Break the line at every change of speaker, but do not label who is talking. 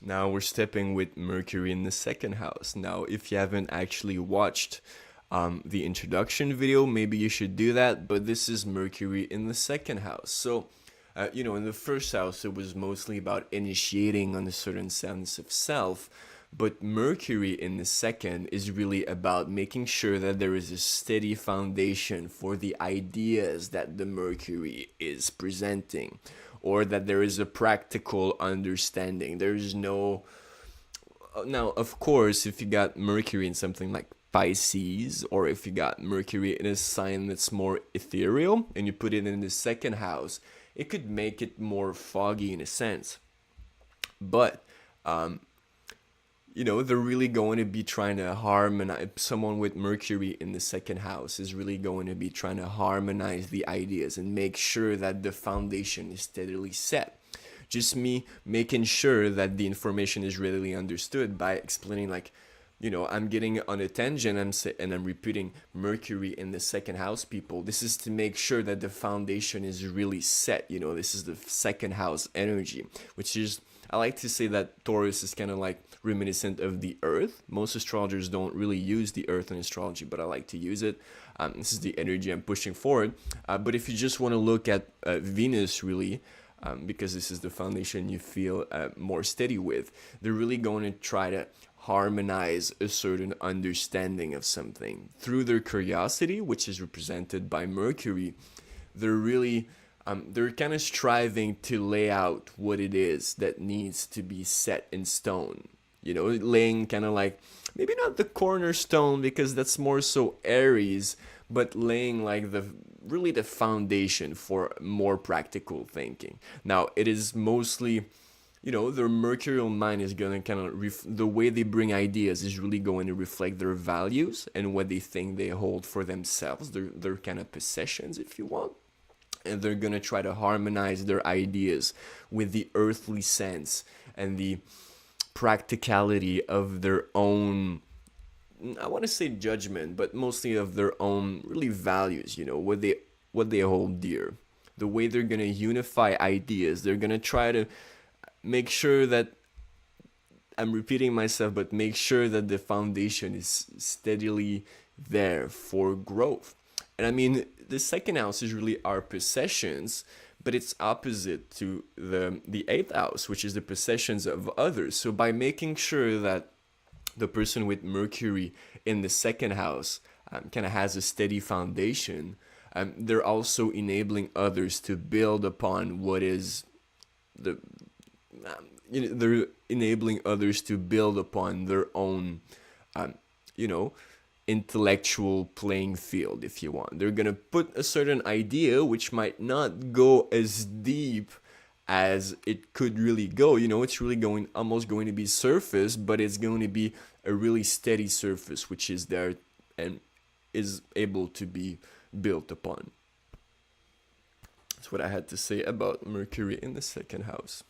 Now we're stepping with Mercury in the second house. Now, if you haven't actually watched the introduction video, maybe you should do that. But this is Mercury in the second house. So, in the first house, it was mostly about initiating on a certain sense of self. But Mercury in the second is really about making sure that there is a steady foundation for the ideas that the Mercury is presenting, or that there is a practical understanding. There's no. Now, of course, if you got Mercury in something like Pisces, or if you got Mercury in a sign that's more ethereal and you put it in the second house, it could make it more foggy in a sense. But they're really going to be trying to harmonize. Someone with Mercury in the second house is really going to be trying to harmonize the ideas and make sure that the foundation is steadily set. Just me making sure that the information is readily understood by explaining, like, I'm getting on a tangent and I'm repeating Mercury in the second house, people. This is to make sure that the foundation is really set. This is the second house energy, which is, I like to say that Taurus is kind of like reminiscent of the Earth. Most astrologers don't really use the Earth in astrology, but I like to use it. This is the energy I'm pushing forward. But if you just want to look at Venus, really, because this is the foundation you feel more steady with, they're really going to try to harmonize a certain understanding of something through their curiosity, which is represented by Mercury. They're kind of striving to lay out what it is that needs to be set in stone. Laying kind of like, maybe not the cornerstone, because that's more so Aries, but laying like the foundation for more practical thinking. Now, it is mostly, their mercurial mind is going to kind of, the way they bring ideas is really going to reflect their values and what they think they hold for themselves, their kind of possessions, if you want. And they're going to try to harmonize their ideas with the earthly sense and the practicality of their own, I want to say judgment, but mostly of their own really values, what they hold dear. The way they're going to unify ideas, they're going to try to make sure that, I'm repeating myself, but make sure that the foundation is steadily there for growth. And I mean, the second house is really our possessions, but it's opposite to the eighth house, which is the possessions of others. So by making sure that the person with Mercury in the second house kind of has a steady foundation, they're also enabling others to build upon what is they're enabling others to build upon their own, intellectual playing field, if you want. They're going to put a certain idea which might not go as deep as it could really go. It's really almost going to be surface, but it's going to be a really steady surface which is there and is able to be built upon. That's what I had to say about Mercury in the second house.